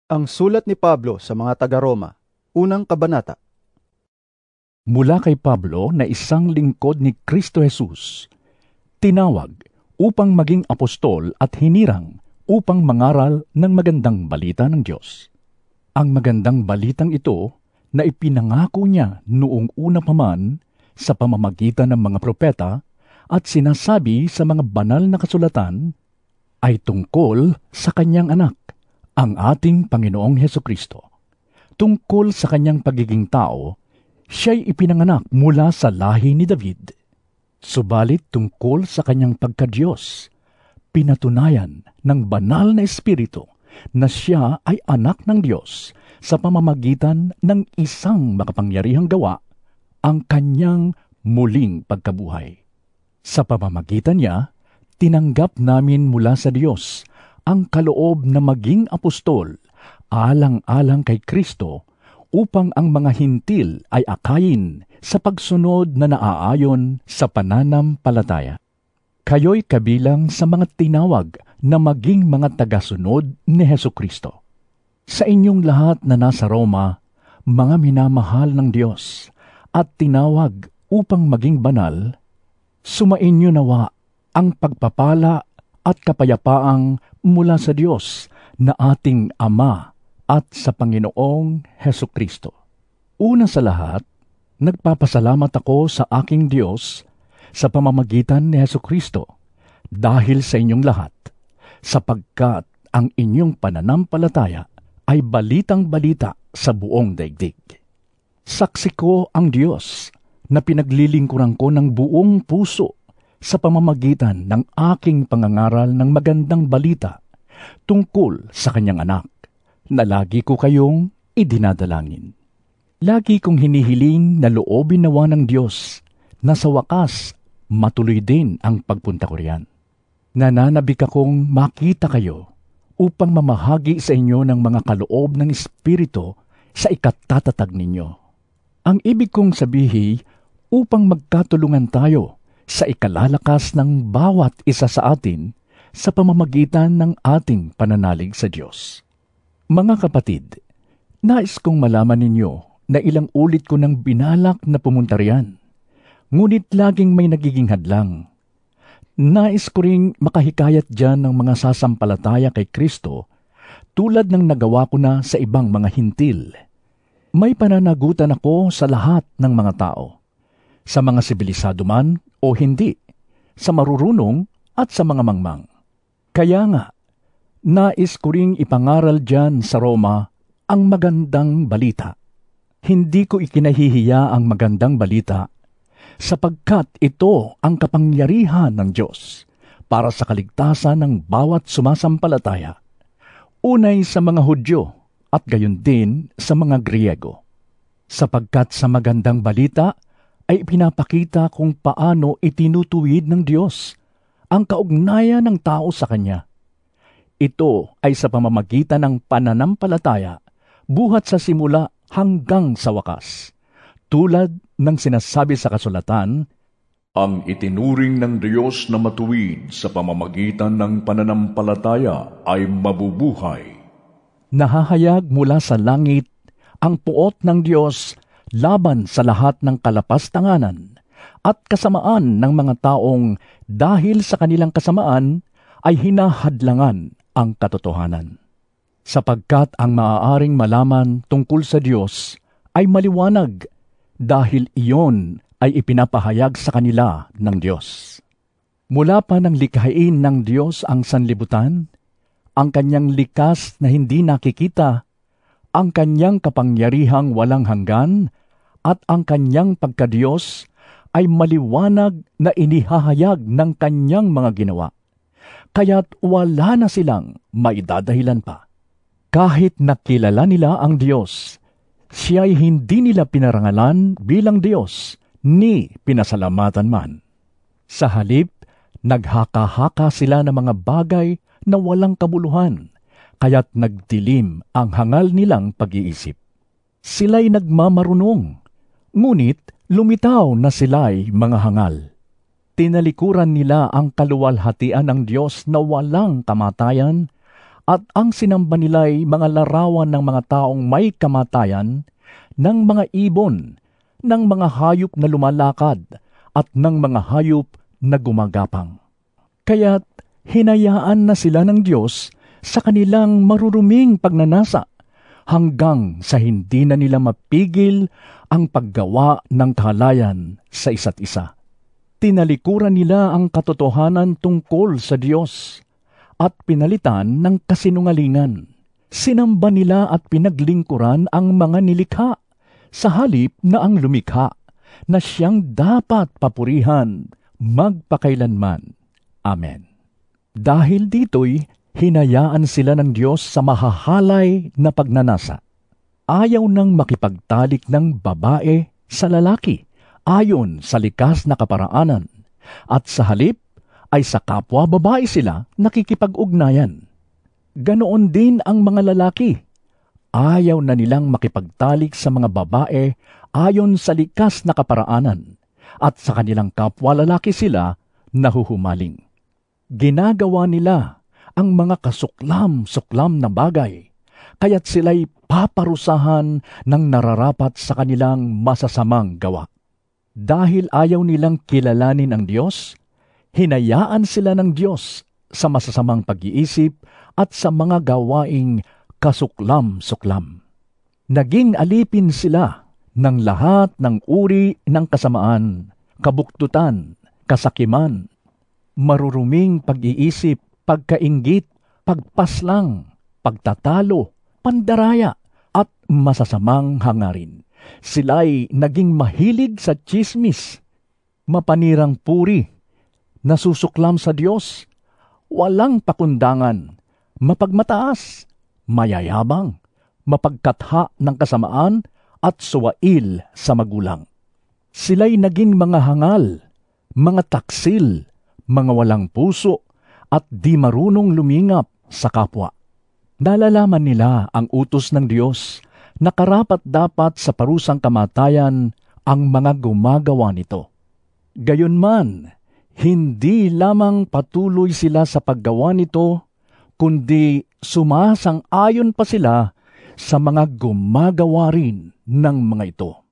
Ang sulat ni Pablo sa mga taga-Roma, unang kabanata. Mula kay Pablo na isang lingkod ni Kristo Jesus, tinawag upang maging apostol at hinirang upang mangaral ng magandang balita ng Diyos. Ang magandang balitang ito na ipinangako niya noong una pa man sa pamamagitan ng mga propeta at sinasabi sa mga banal na kasulatan ay tungkol sa kanyang anak, ang ating Panginoong Hesukristo. Tungkol sa kanyang pagiging tao, siya'y ipinanganak mula sa lahi ni David. Subalit tungkol sa kanyang pagka-Diyos, pinatunayan ng banal na Espiritu na siya ay anak ng Diyos sa pamamagitan ng isang makapangyarihang gawa, ang kanyang muling pagkabuhay. Sa pamamagitan niya, tinanggap namin mula sa Diyos ang kaloob na maging apostol alang-alang kay Kristo upang ang mga hintil ay akayin sa pagsunod na naaayon sa pananampalataya. Kayo'y kabilang sa mga tinawag na maging mga tagasunod ni Hesukristo. Sa inyong lahat na nasa Roma, mga minamahal ng Diyos at tinawag upang maging banal, sumainyo nawa ang pagpapala at kapayapaang mula sa Diyos na ating Ama at sa Panginoong Hesukristo. Una sa lahat, nagpapasalamat ako sa aking Diyos sa pamamagitan ni Hesukristo dahil sa inyong lahat, sapagkat ang inyong pananampalataya ay balitang-balita sa buong daigdig. Saksi ko ang Diyos na pinaglilingkuran ko ng buong puso sa pamamagitan ng aking pangangaral ng magandang balita tungkol sa kanyang anak, na lagi ko kayong idinadalangin. Lagi kong hinihiling na loobin nawa ng Diyos na sa wakas matuloy din ang pagpunta ko riyan. Nananabik akong makita kayo upang mamahagi sa inyo ng mga kaloob ng Espiritu sa ikatatatag ninyo. Ang ibig kong sabihin, upang magkatulungan tayo sa ikalalakas ng bawat isa sa atin sa pamamagitan ng ating pananalig sa Diyos. Mga kapatid, nais kong malaman ninyo na ilang ulit ko nang binalak na pumunta riyan, ngunit laging may nagiging hadlang. Nais ko ring makahikayat dyan ng mga sasampalataya kay Kristo tulad ng nagawa ko na sa ibang mga hintil. May pananagutan ako sa lahat ng mga tao, sa mga sibilisado man o hindi, sa marurunong at sa mga mangmang. Kaya nga, nais ko ring ipangaral dyan sa Roma ang magandang balita. Hindi ko ikinahihiya ang magandang balita, sapagkat ito ang kapangyarihan ng Diyos para sa kaligtasan ng bawat sumasampalataya, unay sa mga Hudyo at gayon din sa mga Griego. Sapagkat sa magandang balita ay pinapakita kung paano itinutuwid ng Diyos ang kaugnayan ng tao sa Kanya. Ito ay sa pamamagitan ng pananampalataya, buhat sa simula hanggang sa wakas. Tulad ng sinasabi sa kasulatan, ang itinuring ng Diyos na matuwid sa pamamagitan ng pananampalataya ay mabubuhay. Nahahayag mula sa langit ang puot ng Diyos laban sa lahat ng kalapastanganan at kasamaan ng mga taong dahil sa kanilang kasamaan ay hinahadlangan ang katotohanan. Sapagkat ang maaaring malaman tungkol sa Diyos ay maliwanag dahil iyon ay ipinapahayag sa kanila ng Diyos. Mula pa nang likhain ng Diyos ang sanlibutan, ang kanyang likas na hindi nakikita, ang kanyang kapangyarihang walang hanggan, at ang kanyang pagkadiyos ay maliwanag na inihahayag ng kanyang mga ginawa. Kaya't wala na silang maidadahilan pa. Kahit nakilala nila ang Diyos, siya'y hindi nila pinarangalan bilang Diyos, ni pinasalamatan man. Sa halip, naghaka-haka sila ng mga bagay na walang kabuluhan, kaya't nagdilim ang hangal nilang pag-iisip. Sila'y nagmamarunong, ngunit lumitaw na sila'y mga hangal. Tinalikuran nila ang kaluwalhatian ng Diyos na walang kamatayan at ang sinamba nila'y mga larawan ng mga taong may kamatayan, ng mga ibon, ng mga hayop na lumalakad, at ng mga hayop na gumagapang. Kaya't hinayaan na sila ng Diyos sa kanilang maruruming pagnanasa, hanggang sa hindi na nila mapigil ang paggawa ng kahalayan sa isa't isa. Tinalikuran nila ang katotohanan tungkol sa Diyos at pinalitan ng kasinungalingan. Sinamba nila at pinaglingkuran ang mga nilikha sa halip na ang lumikha, na siyang dapat papurihan magpakailanman. Amen. Dahil dito'y hinayaan sila ng Diyos sa mahahalay na pagnanasa. Ayaw nang makipagtalik ng babae sa lalaki ayon sa likas na kaparaanan, at sa halip ay sa kapwa babae sila nakikipag-ugnayan. Ganoon din ang mga lalaki. Ayaw na nilang makipagtalik sa mga babae ayon sa likas na kaparaanan, at sa kanilang kapwa lalaki sila nahuhumaling. Ginagawa nila ang mga kasuklam-suklam na bagay, kaya't sila'y paparusahan ng nararapat sa kanilang masasamang gawa. Dahil ayaw nilang kilalanin ang Diyos, hinayaan sila ng Diyos sa masasamang pag-iisip at sa mga gawaing kasuklam-suklam. Naging alipin sila ng lahat ng uri ng kasamaan, kabuktutan, kasakiman, maruruming pag-iisip, pagkainggit, pagpaslang, pagtatalo, pandaraya, at masasamang hangarin. Sila'y naging mahilig sa tsismis, mapanirang puri, nasusuklam sa Diyos, walang pakundangan, mapagmataas, mayayabang, mapagkatha ng kasamaan, at suwail sa magulang. Sila'y naging mga hangal, mga taksil, mga walang puso, at di marunong lumingap sa kapwa. Nalalaman nila ang utos ng Diyos na karapat-dapat sa parusang kamatayan ang mga gumagawa nito. Gayunman, hindi lamang patuloy sila sa paggawa nito, kundi sumasang-ayon pa sila sa mga gumagawa rin ng mga ito.